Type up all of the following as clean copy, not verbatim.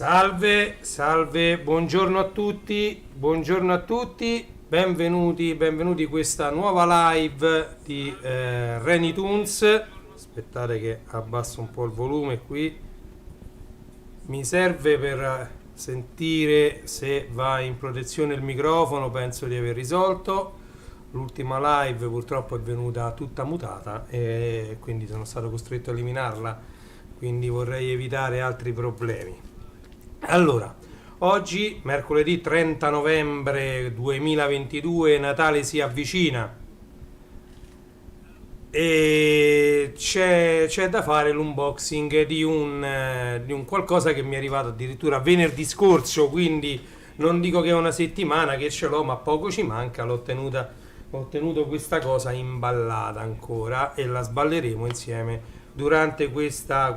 Salve, salve, buongiorno a tutti, benvenuti a questa nuova live di Reni Toons. Aspettate che abbasso un po' il volume qui, mi serve per sentire se va in protezione il microfono, penso di aver risolto. L'ultima live purtroppo è venuta tutta mutata e quindi sono stato costretto a eliminarla, quindi vorrei evitare altri problemi. Allora, oggi, mercoledì 30 novembre 2022, Natale si avvicina e c'è da fare l'unboxing di un qualcosa che mi è arrivato addirittura venerdì scorso, quindi non dico che è una settimana che ce l'ho, ma poco ci manca. Ho tenuto questa cosa imballata ancora e la sballeremo insieme durante questa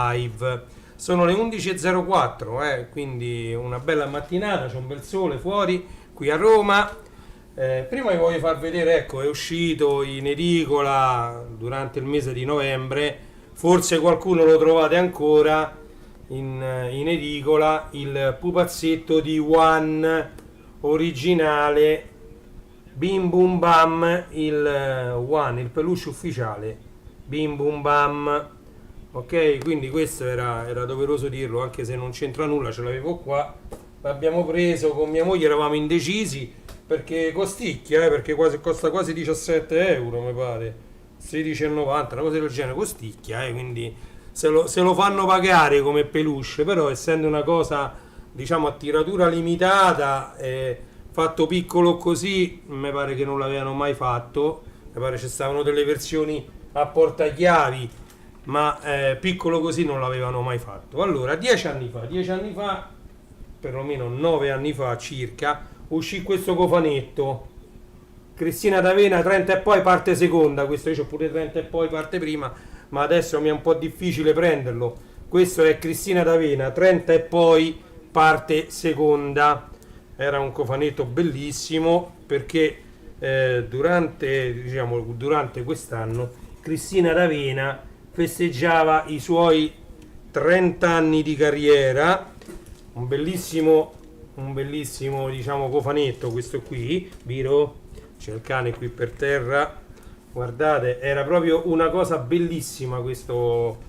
live. Sono le 11.04, quindi una bella mattinata, c'è un bel sole fuori qui a Roma. Prima vi voglio far vedere, ecco, è uscito in edicola durante il mese di novembre, forse qualcuno lo trovate ancora in edicola, il pupazzetto di One originale, Bim Bum Bam, il peluche ufficiale Bim Bum Bam. Ok, quindi questo era doveroso dirlo, anche se non c'entra nulla, ce l'avevo qua. L'abbiamo preso con mia moglie, eravamo indecisi perché costicchia, perché costa quasi 17 euro, mi pare, 16,90, una cosa del genere, costicchia, quindi se lo fanno pagare come peluche, però essendo una cosa, diciamo, a tiratura limitata, fatto piccolo così, mi pare che non l'avevano mai fatto, mi pare ci stavano delle versioni a portachiavi, ma piccolo così non l'avevano mai fatto. Allora, 10 anni fa, perlomeno 9 anni fa circa, uscì questo cofanetto, Cristina D'Avena 30 e poi parte seconda. Questo io c'ho pure 30 e poi parte prima, ma adesso mi è un po' difficile prenderlo. Questo è Cristina D'Avena 30 e poi parte seconda. Era un cofanetto bellissimo perché durante quest'anno Cristina D'Avena festeggiava i suoi 30 anni di carriera. Un bellissimo, diciamo, cofanetto questo qui. Biro, c'è il cane qui per terra, guardate, era proprio una cosa bellissima questo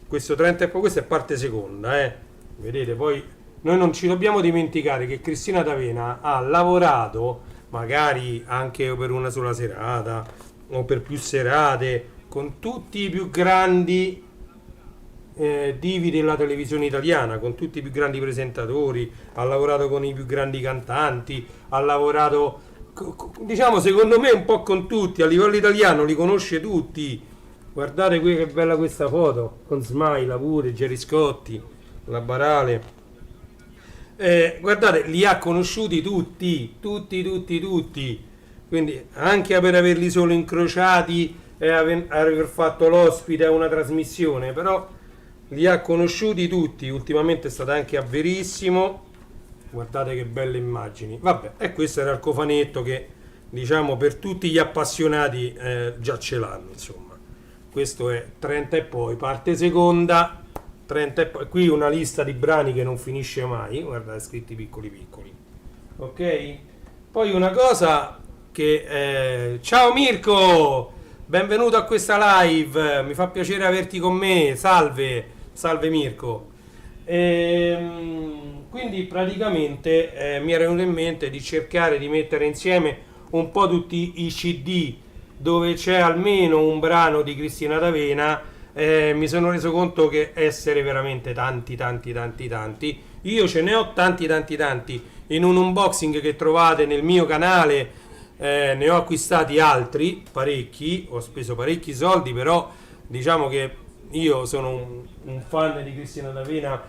30 e poi. Questa è parte seconda, vedete. Poi noi non ci dobbiamo dimenticare che Cristina D'Avena ha lavorato magari anche per una sola serata o per più serate con tutti i più grandi divi della televisione italiana, con tutti i più grandi presentatori, ha lavorato con i più grandi cantanti, ha lavorato, diciamo, secondo me un po' con tutti, a livello italiano li conosce tutti. Guardate qui che bella questa foto, con Smaila pure, Gerry Scotti, la Barale. Guardate, li ha conosciuti tutti, quindi anche per averli solo incrociati e aver fatto l'ospite a una trasmissione, però li ha conosciuti tutti. Ultimamente è stata anche a Verissimo, guardate che belle immagini. Vabbè, e questo era il cofanetto che, diciamo, per tutti gli appassionati già ce l'hanno, insomma. Questo è 30 e poi parte seconda, 30 e poi. Qui una lista di brani che non finisce mai, guardate, scritti piccoli, ok. Poi una cosa che ciao Mirko, benvenuto a questa live, mi fa piacere averti con me, salve Mirko. Quindi praticamente mi era venuto in mente di cercare di mettere insieme un po' tutti i CD dove c'è almeno un brano di Cristina D'Avena. Mi sono reso conto che essere veramente tanti, io ce ne ho tanti, in un unboxing che trovate nel mio canale. Ne ho acquistati altri, parecchi, ho speso parecchi soldi, però diciamo che io sono un fan di Cristina D'Avena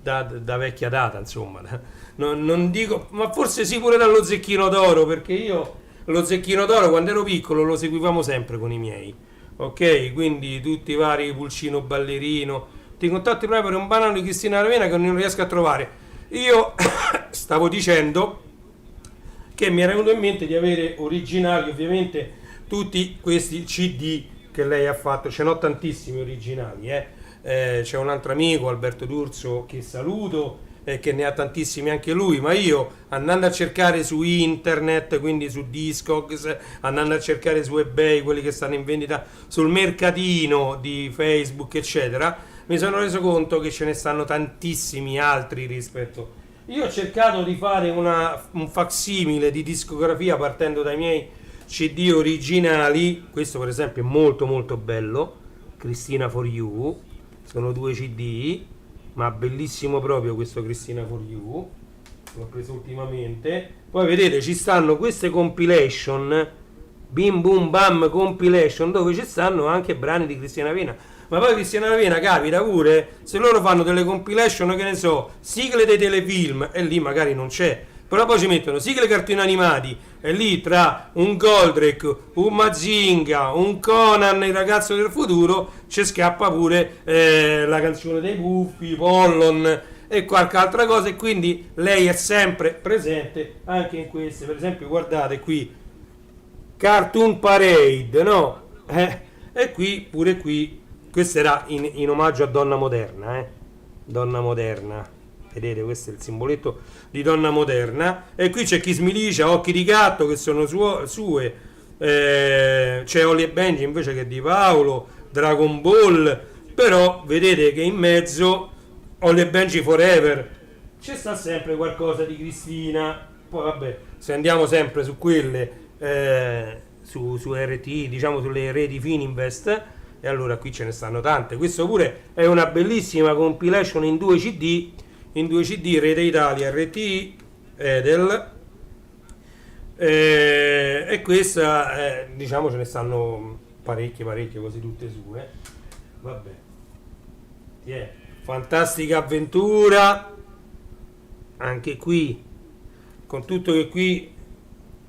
da vecchia data, insomma. Non dico, ma forse sì pure dallo Zecchino d'Oro, perché io lo Zecchino d'Oro quando ero piccolo lo seguivamo sempre con i miei, ok? Quindi tutti i vari Pulcino Ballerino. Ti contatti proprio per un banano di Cristina D'Avena che non riesco a trovare. Io stavo dicendo che mi era venuto in mente di avere originali, ovviamente, tutti questi CD che lei ha fatto. Ce n'ho tantissimi originali, c'è un altro amico, Alberto D'Urso, che saluto, che ne ha tantissimi anche lui, ma io andando a cercare su internet, quindi su Discogs, andando a cercare su eBay, quelli che stanno in vendita sul mercatino di Facebook, eccetera, mi sono reso conto che ce ne stanno tantissimi altri rispetto. Io ho cercato di fare un facsimile di discografia partendo dai miei CD originali. Questo per esempio è molto molto bello, Christina For You, sono 2 CD, ma bellissimo proprio questo Christina For You, l'ho preso ultimamente. Poi vedete ci stanno queste compilation, Bim Bum Bam compilation, dove ci stanno anche brani di Cristina Avena. Ma poi Cristina Avena capita pure se loro fanno delle compilation, che ne so, sigle dei telefilm, e lì magari non c'è, però poi ci mettono sigle cartoni animati, e lì tra un Goldrake, un Mazinga, un Conan, il ragazzo del futuro, ci scappa pure la canzone dei Puffi, Pollon e qualche altra cosa, e quindi lei è sempre presente anche in queste. Per esempio guardate qui, Cartoon Parade, no? E qui, pure qui, questo era in omaggio a Donna Moderna, Donna Moderna. Vedete, questo è il simboletto di Donna Moderna. E qui c'è Kiss Milicia, Occhi di Gatto, che sono sue. C'è Holly e Benji invece che è di Paolo, Dragon Ball. Però vedete che in mezzo, Holly e Benji Forever, c'è sta sempre qualcosa di Cristina. Poi vabbè, se andiamo sempre su quelle, su RT, diciamo sulle reti Fininvest, e allora qui ce ne stanno tante. Questo pure è una bellissima compilation in 2 CD, Rete Italia, RT, Edel, e questa diciamo ce ne stanno parecchie quasi tutte sue. Vabbè, Fantastica Avventura, anche qui, con tutto che qui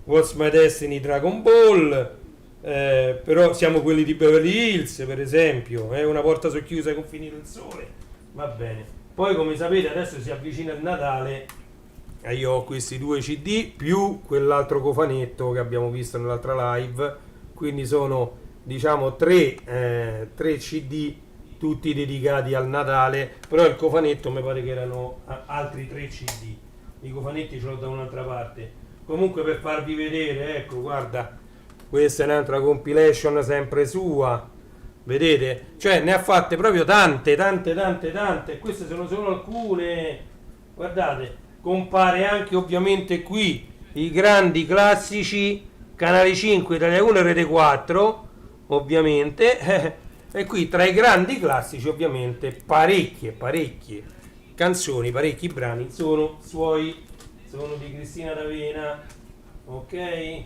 What's My Destiny, Dragon Ball, però siamo quelli di Beverly Hills per esempio, Una porta socchiusa con finito il sole, va bene. Poi come sapete adesso si avvicina il Natale e io ho questi 2 CD più quell'altro cofanetto che abbiamo visto nell'altra live, quindi sono diciamo 3 CD tutti dedicati al Natale, però il cofanetto mi pare che erano altri 3 CD, i cofanetti ce l'ho da un'altra parte. Comunque, per farvi vedere, ecco, guarda, questa è un'altra compilation sempre sua, vedete? Cioè ne ha fatte proprio tante, queste sono solo alcune. Guardate, compare anche ovviamente qui i grandi classici, Canale 5, Italia 1 e Rete 4, ovviamente, e qui tra i grandi classici ovviamente parecchie canzoni, parecchi brani sono suoi, sono di Cristina D'Avena, ok?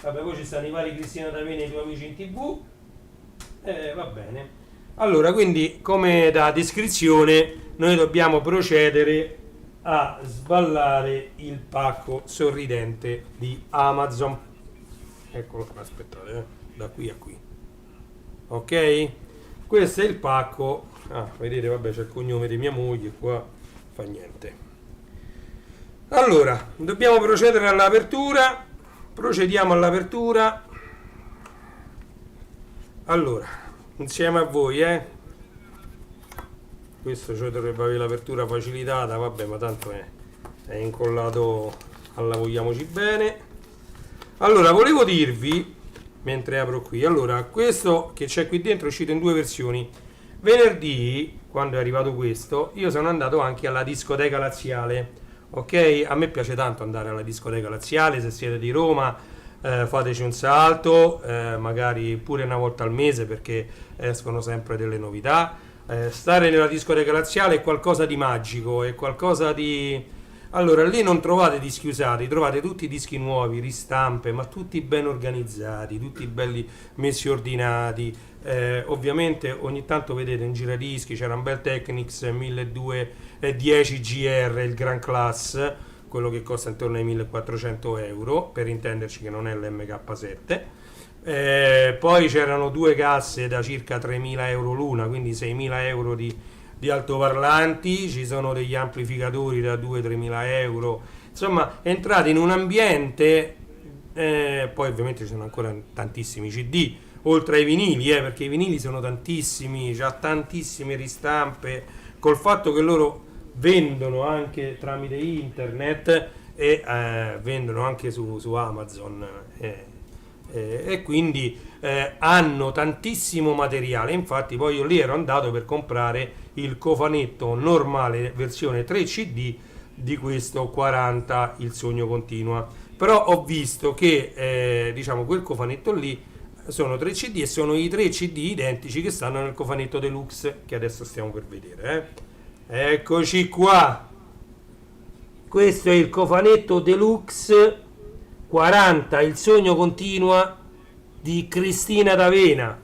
Vabbè, poi ci stanno i vari Cristina D'Avena e i tuoi amici in TV, va bene. Allora, quindi come da descrizione noi dobbiamo procedere a sballare il pacco sorridente di Amazon. Eccolo, aspettate, da qui a qui, ok? Questo è il pacco. Vedete, vabbè, c'è il cognome di mia moglie qua, fa niente. Allora, dobbiamo procedere all'apertura. Procediamo all'apertura. Allora, insieme a voi, questo cioè dovrebbe avere l'apertura facilitata, vabbè, ma tanto è incollato alla vogliamoci bene. Allora, volevo dirvi, mentre apro qui, allora, questo che c'è qui dentro è uscito in 2 versioni. Venerdì, quando è arrivato questo, io sono andato anche alla discoteca laziale. Ok, a me piace tanto andare alla discoteca laziale, se siete di Roma fateci un salto, magari pure una volta al mese perché escono sempre delle novità. Stare nella discoteca laziale è qualcosa di magico, è qualcosa di... Allora, lì non trovate dischi usati, trovate tutti dischi nuovi, ristampe, ma tutti ben organizzati, tutti belli messi ordinati. Ovviamente ogni tanto vedete in giradischi c'era un bel Technics 1210 GR, il Grand Class, quello che costa intorno ai 1400 euro, per intenderci, che non è l'MK7. Poi c'erano 2 casse da circa 3000 euro l'una, quindi 6000 euro di altoparlanti, ci sono degli amplificatori da 2-3 mila euro, insomma entrate in un ambiente, poi ovviamente ci sono ancora tantissimi CD, oltre ai vinili, perché i vinili sono tantissimi, c'ha tantissime ristampe, col fatto che loro vendono anche tramite internet e vendono anche su Amazon e quindi hanno tantissimo materiale. Infatti poi io lì ero andato per comprare il cofanetto normale versione 3 CD di questo 40 Il sogno continua, però ho visto che diciamo quel cofanetto lì sono 3 CD e sono i 3 CD identici che stanno nel cofanetto deluxe che adesso stiamo per vedere. Eccoci qua, questo è il cofanetto deluxe 40 Il sogno continua di Cristina D'Avena.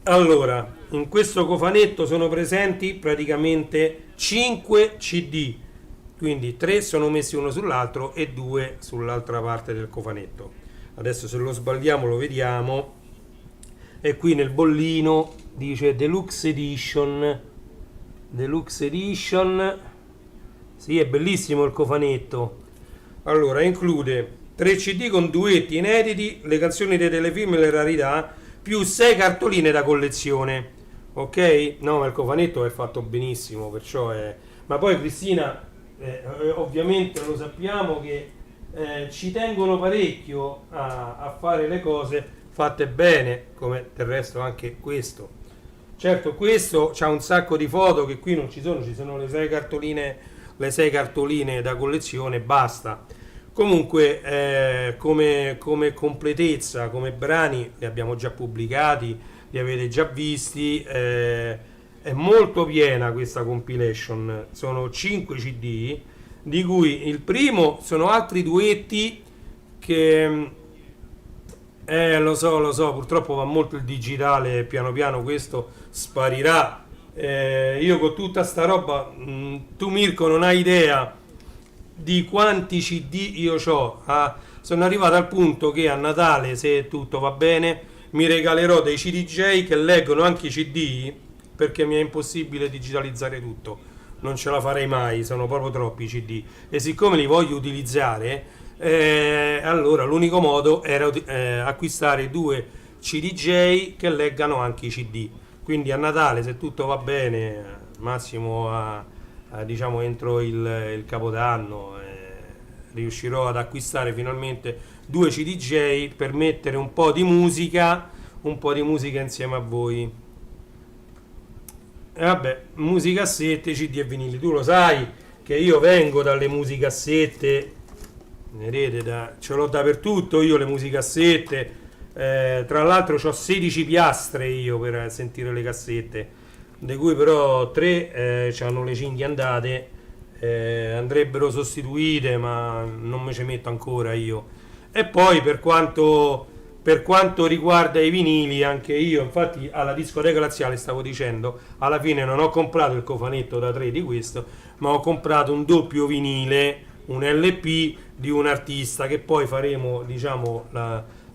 Allora, in questo cofanetto sono presenti praticamente 5 CD, quindi 3 sono messi uno sull'altro e 2 sull'altra parte del cofanetto. Adesso se lo sbaldiamo lo vediamo, e qui nel bollino dice Deluxe Edition. Deluxe Edition, sì, è bellissimo il cofanetto. Allora, include 3 CD con duetti inediti, le canzoni dei telefilm e le rarità, più 6 cartoline da collezione. Ok? No, ma il cofanetto è fatto benissimo, perciò è... Ma poi Cristina, ovviamente lo sappiamo che ci tengono parecchio a fare le cose fatte bene, come del resto anche questo. Certo, questo c'ha un sacco di foto che qui non ci sono le 6 cartoline da collezione, basta. Comunque come completezza, come brani li abbiamo già pubblicati, li avete già visti, è molto piena questa compilation, sono 5 CD, di cui il primo sono altri duetti che lo so, purtroppo va molto il digitale, piano piano questo sparirà. Io con tutta sta roba, tu Mirko non hai idea di quanti CD io ho. Sono arrivato al punto che a Natale, se tutto va bene, mi regalerò dei CDJ che leggono anche i CD, perché mi è impossibile digitalizzare tutto, non ce la farei mai, sono proprio troppi i CD, e siccome li voglio utilizzare, allora l'unico modo era acquistare 2 CDJ che leggano anche i CD. Quindi a Natale, se tutto va bene, massimo diciamo entro il Capodanno, riuscirò ad acquistare finalmente 2 CDJ per mettere un po' di musica insieme a voi. E vabbè, musicassette, CD e vinili. Tu lo sai che io vengo dalle musicassette, vedete, ce l'ho dappertutto io le musicassette. Tra l'altro ho 16 piastre io per sentire le cassette, di cui però 3 hanno le cinghie andate, andrebbero sostituite, ma non me ci metto ancora io. E poi per quanto riguarda i vinili, anche io, infatti alla discoteca laziale stavo dicendo, alla fine non ho comprato il cofanetto da 3 di questo, ma ho comprato un doppio vinile, un LP di un artista che poi faremo, diciamo,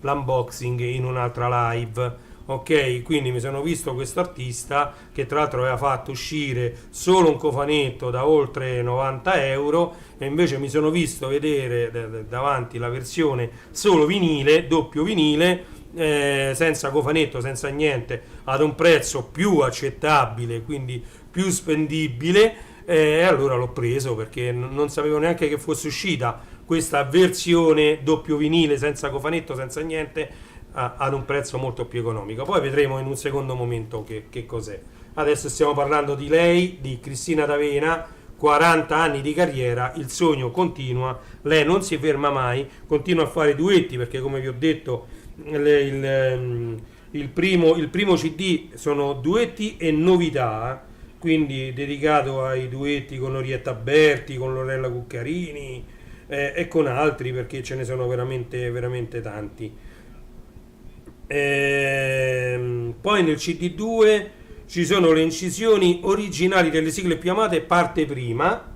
l'unboxing in un'altra live. Ok, quindi mi sono visto questo artista che tra l'altro aveva fatto uscire solo un cofanetto da oltre 90 euro, e invece mi sono visto vedere davanti la versione solo vinile, doppio vinile, senza cofanetto, senza niente, ad un prezzo più accettabile, quindi più spendibile, e allora l'ho preso perché non sapevo neanche che fosse uscita questa versione doppio vinile senza cofanetto, senza niente, ad un prezzo molto più economico. Poi vedremo in un secondo momento che cos'è. Adesso stiamo parlando di lei, di Cristina D'Avena, 40 anni di carriera, il sogno continua, lei non si ferma mai, continua a fare duetti, perché come vi ho detto il primo CD sono duetti e novità, quindi dedicato ai duetti con Orietta Berti, con Lorella Cuccarini, e con altri, perché ce ne sono veramente, veramente tanti. Poi nel CD2 ci sono le incisioni originali delle sigle più amate, parte prima,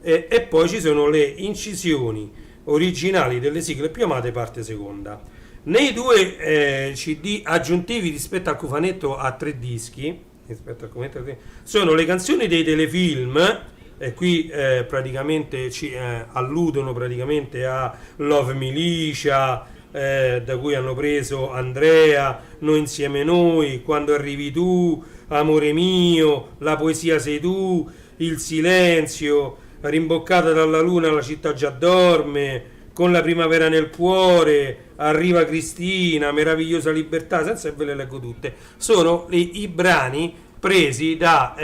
e poi ci sono le incisioni originali delle sigle più amate, parte seconda. Nei 2 CD aggiuntivi rispetto al cofanetto a 3 dischi, sono le canzoni dei telefilm, e qui praticamente ci alludono praticamente a Love Militia, da cui hanno preso Andrea, Noi insieme noi, Quando arrivi tu, Amore mio, La poesia sei tu, Il silenzio, Rimboccata dalla luna, La città già dorme, Con la primavera nel cuore, Arriva Cristina, Meravigliosa libertà, senza che ve le leggo tutte. Sono i brani presi da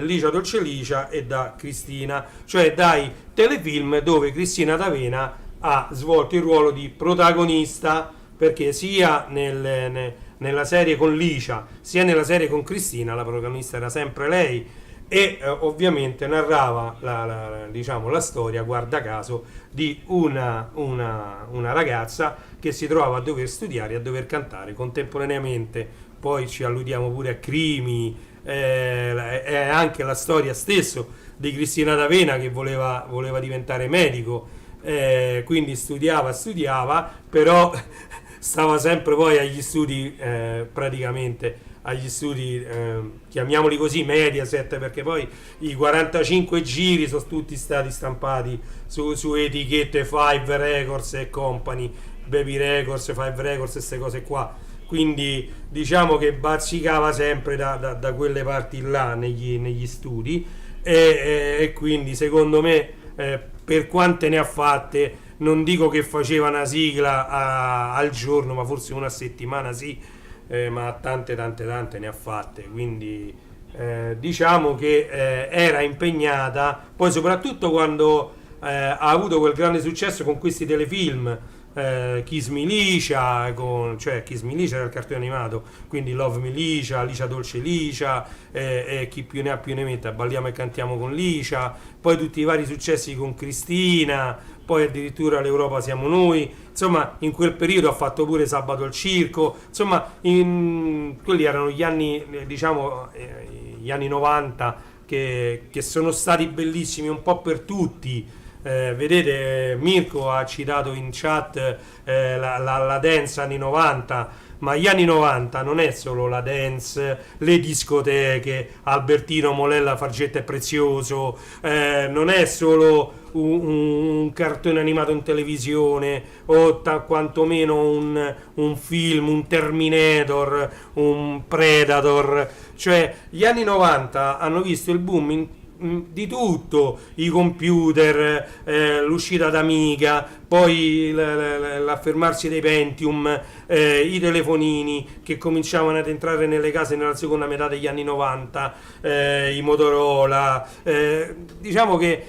Licia Dolce Licia e da Cristina, cioè dai telefilm dove Cristina D'Avena ha svolto il ruolo di protagonista, perché sia nella serie con Licia sia nella serie con Cristina la protagonista era sempre lei, e ovviamente narrava diciamo, la storia, guarda caso, di una ragazza che si trova a dover studiare e a dover cantare contemporaneamente. Poi ci alludiamo pure a Crimi, è anche la storia stesso di Cristina D'Avena che voleva diventare medico, quindi studiava, però stava sempre poi agli studi, praticamente agli studi, chiamiamoli così, Mediaset, perché poi i 45 giri sono tutti stati stampati su etichette Five Records e Company, Baby Records, Five Records e queste cose qua. Quindi diciamo che bazzicava sempre da quelle parti là negli studi, e quindi secondo me, per quante ne ha fatte, non dico che faceva una sigla al giorno, ma forse una a settimana sì, ma tante ne ha fatte, quindi diciamo che era impegnata, poi soprattutto quando ha avuto quel grande successo con questi telefilm, Kiss Me Licia, cioè Kiss Me Licia era il cartone animato, quindi Love Me Licia, Licia Dolce Licia, chi più ne ha più ne metta, Balliamo e cantiamo con Licia, poi tutti i vari successi con Cristina, poi addirittura L'Europa siamo noi, insomma in quel periodo ha fatto pure Sabato al circo, insomma quelli erano gli anni, diciamo, gli anni 90 che sono stati bellissimi un po' per tutti. Vedete, Mirko ha citato in chat la dance anni 90, ma gli anni 90 non è solo la dance, le discoteche, Albertino, Molella, Fargetta e Prezioso, non è solo un cartone animato in televisione o quantomeno un film, un Terminator, un Predator, cioè gli anni 90 hanno visto il boom di tutto, i computer, l'uscita d'Amiga, poi l'affermarsi dei Pentium, i telefonini che cominciavano ad entrare nelle case nella seconda metà degli anni 90, i Motorola, diciamo che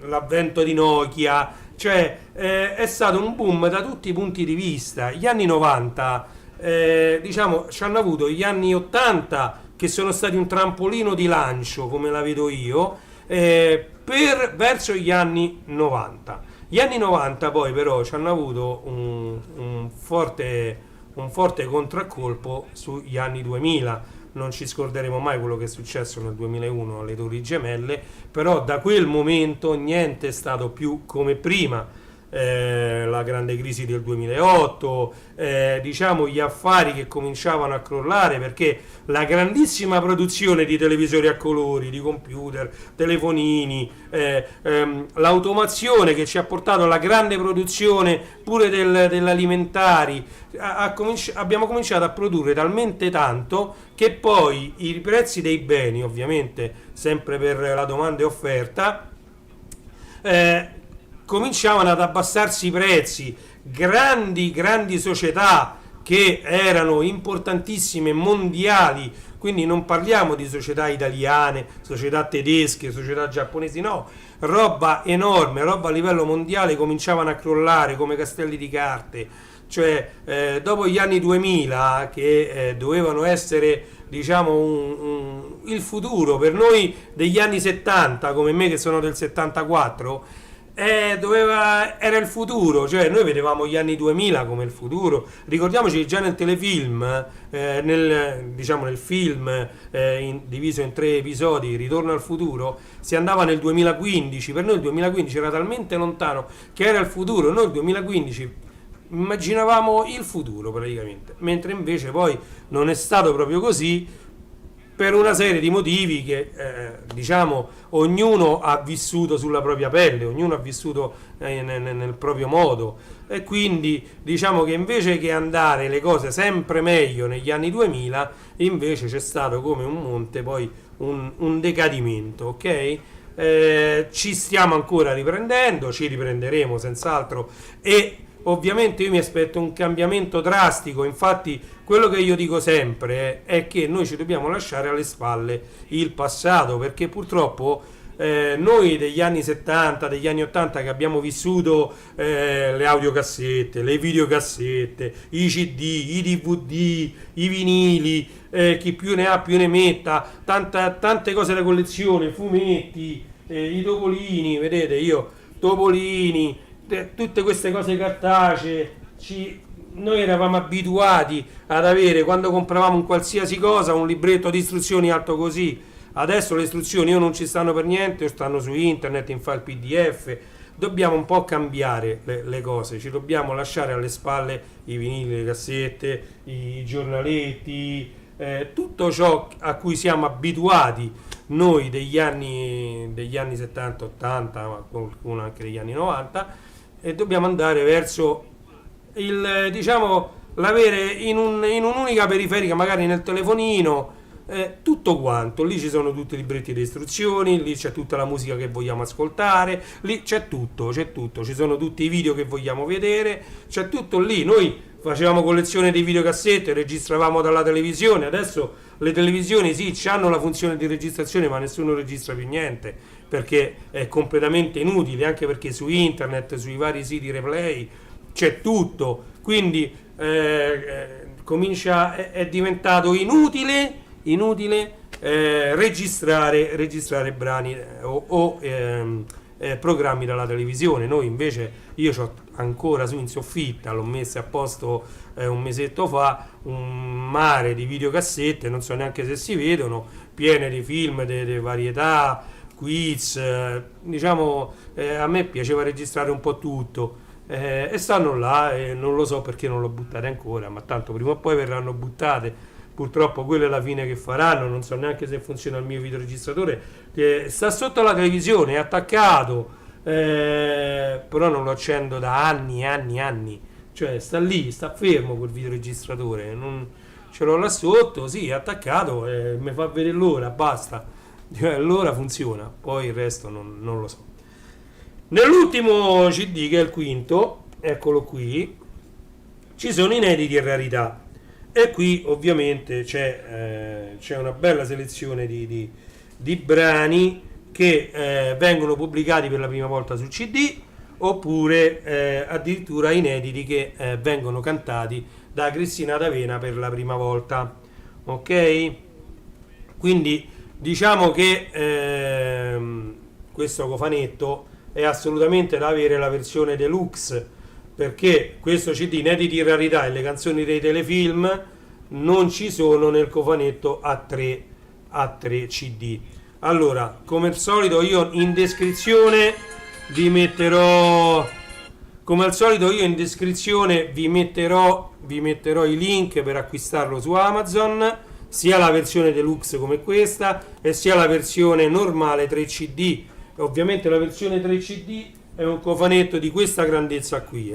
l'avvento di Nokia, cioè è stato un boom da tutti i punti di vista. Gli anni 90 diciamo ci hanno avuto gli anni 80 che sono stati un trampolino di lancio, come la vedo io, verso gli anni 90. Gli anni 90 poi però ci hanno avuto un forte contraccolpo sugli anni 2000. Non ci scorderemo mai quello che è successo nel 2001 alle Torri Gemelle, però da quel momento niente è stato più come prima. La grande crisi del 2008, diciamo gli affari che cominciavano a crollare perché la grandissima produzione di televisori a colori, di computer, telefonini, l'automazione che ci ha portato alla grande produzione pure dell'alimentari, abbiamo cominciato a produrre talmente tanto che poi i prezzi dei beni, ovviamente sempre per la domanda e offerta, cominciavano ad abbassarsi i prezzi. Grandi società che erano importantissime, mondiali, quindi non parliamo di società italiane, società tedesche, società giapponesi, no, roba enorme, roba a livello mondiale, cominciavano a crollare come castelli di carte. Cioè dopo gli anni 2000 che dovevano essere, diciamo, il futuro per noi degli anni 70, come me che sono del 74, era il futuro, cioè noi vedevamo gli anni 2000 come il futuro. Ricordiamoci che già nel telefilm, nel film diviso in 3 episodi, Ritorno al futuro, si andava nel 2015. Per noi il 2015 era talmente lontano che era il futuro. Noi il 2015 immaginavamo il futuro praticamente, mentre invece poi non è stato proprio così. per una serie di motivi che diciamo ognuno ha vissuto sulla propria pelle, ognuno ha vissuto nel proprio modo, e quindi diciamo che invece che andare le cose sempre meglio negli anni 2000, invece c'è stato come un monte poi un decadimento, ok? Ci stiamo ancora riprendendo, ci riprenderemo senz'altro, e ovviamente io mi aspetto un cambiamento drastico. Infatti quello che io dico sempre è che noi ci dobbiamo lasciare alle spalle il passato, perché purtroppo noi degli anni 70, degli anni 80 che abbiamo vissuto le audiocassette, le videocassette, i CD, i DVD, i vinili, chi più ne ha più ne metta, tante cose da collezione, fumetti, i topolini, vedete io, topolini, tutte queste cose cartacee, noi eravamo abituati ad avere, quando compravamo un qualsiasi cosa, un libretto di istruzioni alto così. Adesso le istruzioni o non ci stanno per niente o stanno su internet in file PDF. Dobbiamo un po' cambiare le cose, ci dobbiamo lasciare alle spalle i vinili, le cassette, i giornaletti, tutto ciò a cui siamo abituati noi degli anni 70, 80, ma qualcuno anche degli anni 90, e dobbiamo andare verso diciamo, l'avere in un'unica periferica, magari nel telefonino, tutto quanto. Lì ci sono tutti i libretti di istruzioni, lì c'è tutta la musica che vogliamo ascoltare, lì c'è tutto, ci sono tutti i video che vogliamo vedere, c'è tutto lì. Noi facevamo collezione di videocassette, registravamo dalla televisione. Adesso le televisioni sì, hanno la funzione di registrazione, ma nessuno registra più niente, perché è completamente inutile, anche perché su internet, sui vari siti replay c'è tutto, quindi è diventato inutile registrare brani o programmi dalla televisione. Noi invece, io c'ho ancora su in soffitta, l'ho messa a posto un mesetto fa, un mare di videocassette, non so neanche se si vedono, piene di film, di varietà, quiz, diciamo, a me piaceva registrare un po' tutto, e stanno là, e non lo so perché non l'ho buttate ancora, ma tanto prima o poi verranno buttate. Purtroppo quello è la fine che faranno. Non so neanche se funziona il mio videoregistratore, che sta sotto la televisione, è attaccato, però non lo accendo da anni, cioè sta lì, sta fermo quel videoregistratore, non, ce l'ho là sotto, sì, è attaccato, mi fa vedere l'ora, basta, cioè, l'ora funziona, poi il resto non lo so. Nell'ultimo CD, che è il quinto, eccolo qui, ci sono inediti e rarità. E qui ovviamente c'è una bella selezione di brani che vengono pubblicati per la prima volta su CD, oppure addirittura inediti che vengono cantati da Cristina D'Avena per la prima volta. Ok? Quindi diciamo che questo cofanetto è assolutamente da avere la versione deluxe, perché questo CD inediti in rarità e le canzoni dei telefilm non ci sono nel cofanetto A3 CD. Allora, come al solito io in descrizione vi metterò i link per acquistarlo su Amazon, sia la versione deluxe come questa e sia la versione normale 3 CD. Ovviamente la versione 3 CD è un cofanetto di questa grandezza qui,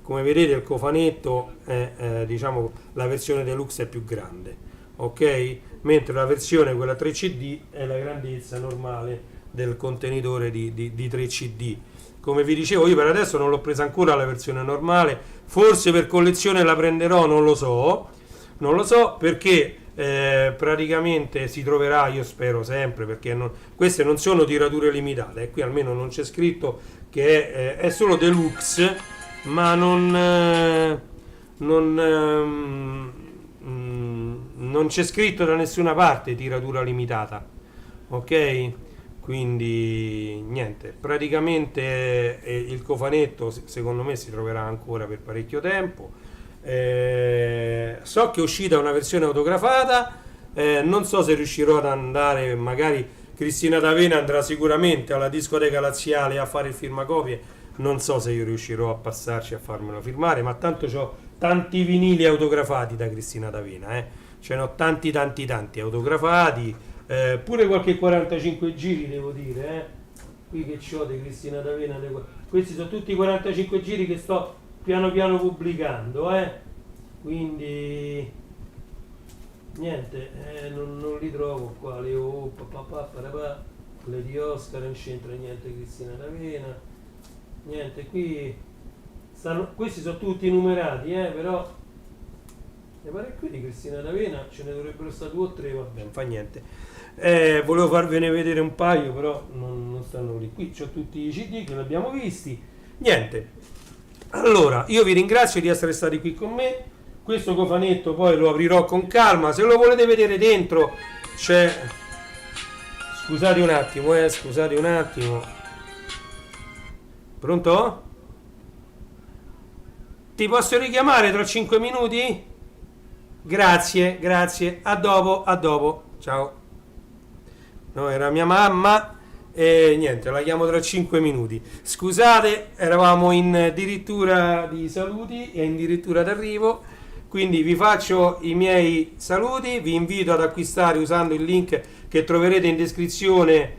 come vedete il cofanetto è, diciamo, la versione deluxe è più grande, ok? Mentre la versione, quella 3 CD, è la grandezza normale del contenitore di 3 CD. Come vi dicevo, io per adesso non l'ho presa ancora la versione normale, forse per collezione la prenderò, non lo so perché praticamente si troverà, io spero sempre, perché queste non sono tirature limitate, qui almeno non c'è scritto che è solo deluxe, ma non c'è scritto da nessuna parte tiratura limitata, ok? Quindi niente, praticamente il cofanetto secondo me si troverà ancora per parecchio tempo. So che è uscita una versione autografata, non so se riuscirò ad andare, magari Cristina D'Avena andrà sicuramente alla discoteca laziale a fare il firmacopie, non so se io riuscirò a passarci a farmelo firmare, ma tanto ho tanti vinili autografati da Cristina D'Avena, ce n'ho tanti autografati, pure qualche 45 giri devo dire, qui che c'ho di Cristina D'Avena, questi sono tutti i 45 giri che sto piano piano pubblicando, quindi niente, non li trovo qua, le di Oscar, non c'entra niente Cristina D'Avena, niente, qui questi sono tutti numerati, però mi pare qui di Cristina D'Avena ce ne dovrebbero stare 2 o 3, vabbè, non fa niente. Volevo farvene vedere un paio, però non stanno lì. Qui c'ho tutti i CD che li abbiamo visti. Niente. Allora, io vi ringrazio di essere stati qui con me. Questo cofanetto poi lo aprirò con calma. Se lo volete vedere dentro c'è... Scusate un attimo. Pronto? Ti posso richiamare tra 5 minuti? Grazie. A dopo. Ciao. No, era mia mamma e niente, la chiamo tra 5 minuti. Scusate, eravamo in addirittura di saluti e addirittura d'arrivo, quindi vi faccio i miei saluti, vi invito ad acquistare usando il link che troverete in descrizione,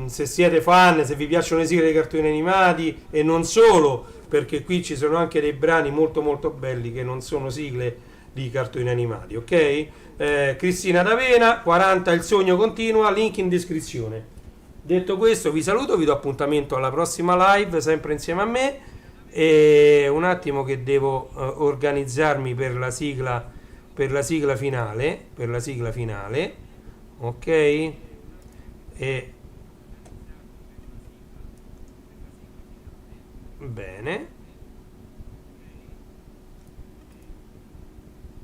se siete fan, se vi piacciono le sigle dei cartoni animati e non solo, perché qui ci sono anche dei brani molto molto belli che non sono sigle di cartoni animati, ok? Cristina D'Avena, 40 il sogno continua, link in descrizione. Detto questo vi saluto, vi do appuntamento alla prossima live sempre insieme a me, e un attimo che devo organizzarmi per la sigla finale, ok? E bene,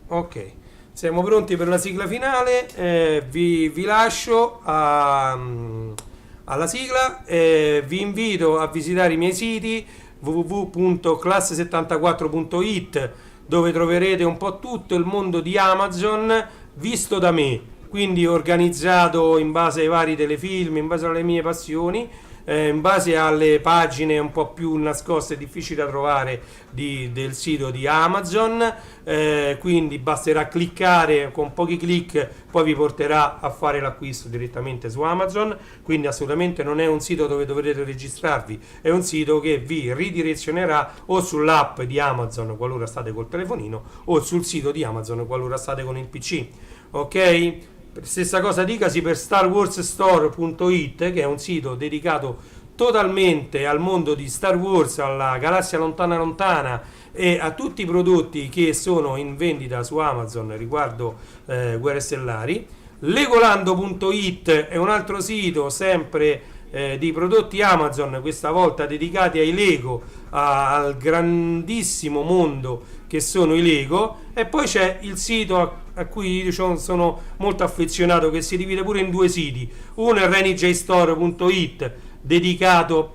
ok, siamo pronti per la sigla finale. Vi lascio alla sigla, vi invito a visitare i miei siti www.classe74.it, dove troverete un po' tutto il mondo di Amazon visto da me, quindi organizzato in base ai vari telefilm, in base alle mie passioni, in base alle pagine un po' più nascoste e difficili da trovare del sito di Amazon, quindi basterà cliccare, con pochi click poi vi porterà a fare l'acquisto direttamente su Amazon, quindi assolutamente non è un sito dove dovrete registrarvi, è un sito che vi ridirezionerà o sull'app di Amazon qualora state col telefonino o sul sito di Amazon qualora state con il PC, ok? Stessa cosa dicasi per starwarsstore.it, che è un sito dedicato totalmente al mondo di Star Wars, alla galassia lontana e a tutti i prodotti che sono in vendita su Amazon riguardo Guerre Stellari. Legolando.it è un altro sito sempre di prodotti Amazon, questa volta dedicati ai Lego, al grandissimo mondo che sono i Lego. E poi c'è il sito a cui sono molto affezionato, che si divide pure in 2 siti. Uno è renijstore.it, dedicato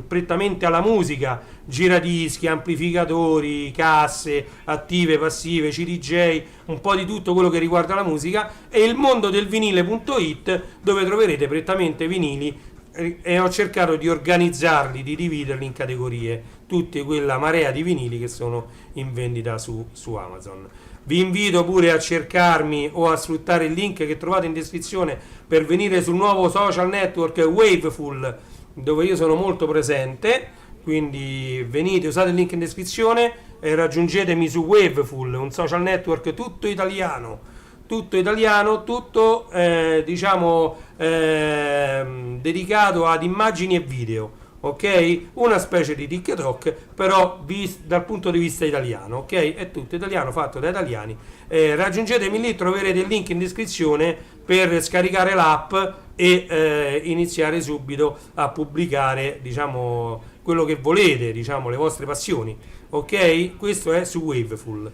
prettamente alla musica, giradischi, amplificatori, casse attive, passive, CDJ, un po' di tutto quello che riguarda la musica, e il mondo del vinile.it, dove troverete prettamente vinili, e ho cercato di organizzarli, di dividerli in categorie, tutte quella marea di vinili che sono in vendita su Amazon. Vi invito pure a cercarmi o a sfruttare il link che trovate in descrizione per venire sul nuovo social network Waveful, dove io sono molto presente, quindi venite, usate il link in descrizione e raggiungetemi su Waveful, un social network tutto italiano, dedicato ad immagini e video, ok? Una specie di TikTok, però dal punto di vista italiano, ok? È tutto italiano, fatto da italiani. Raggiungetemi lì, troverete il link in descrizione per scaricare l'app e iniziare subito a pubblicare, quello che volete, le vostre passioni, ok? Questo è su Waveful.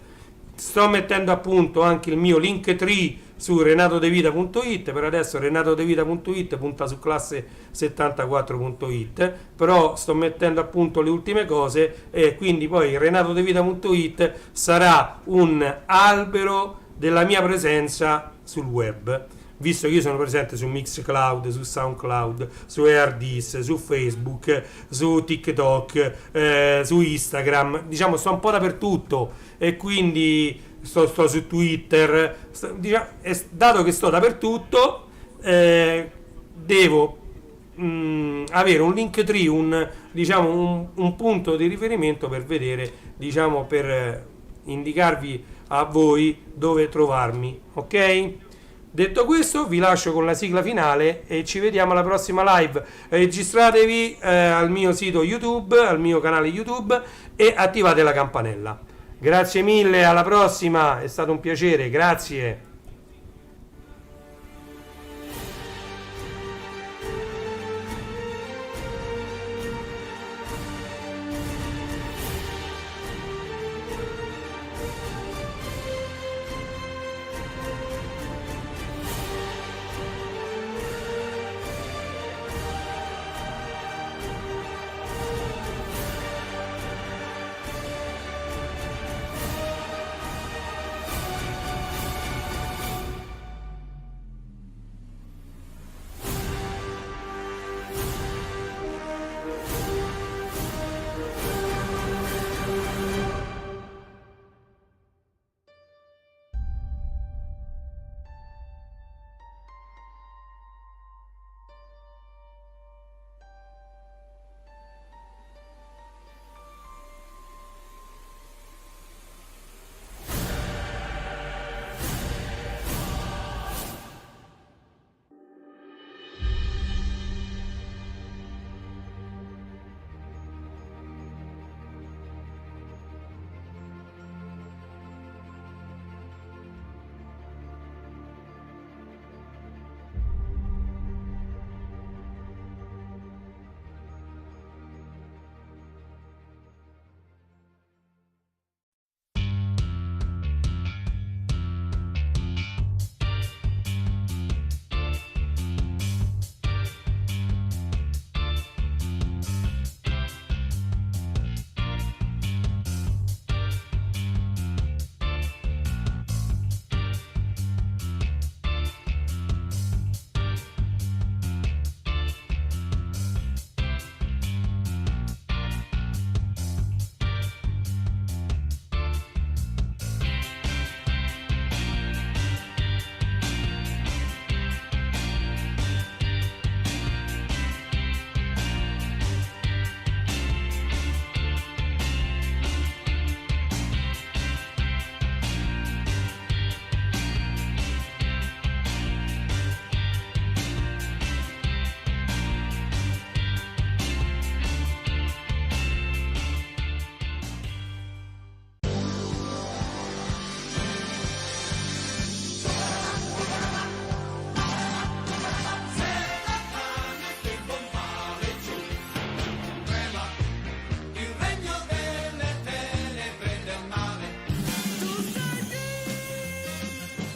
Sto mettendo a punto anche il mio Linktree su renatodevita.it. Per adesso renatodevita.it punta su classe74.it, però sto mettendo a punto le ultime cose, e quindi poi renatodevita.it sarà un albero della mia presenza sul web. visto che io sono presente su Mixcloud, su Soundcloud, su Eardis, su Facebook, su TikTok, su Instagram, diciamo sto un po' dappertutto, e quindi sto su Twitter, dato che sto dappertutto, devo avere un Linktree, diciamo, un punto di riferimento per vedere, diciamo, per indicarvi a voi dove trovarmi, ok? Detto questo, vi lascio con la sigla finale e ci vediamo alla prossima live. Registratevi al mio sito YouTube, al mio canale YouTube, e attivate la campanella. Grazie mille, alla prossima, è stato un piacere, grazie.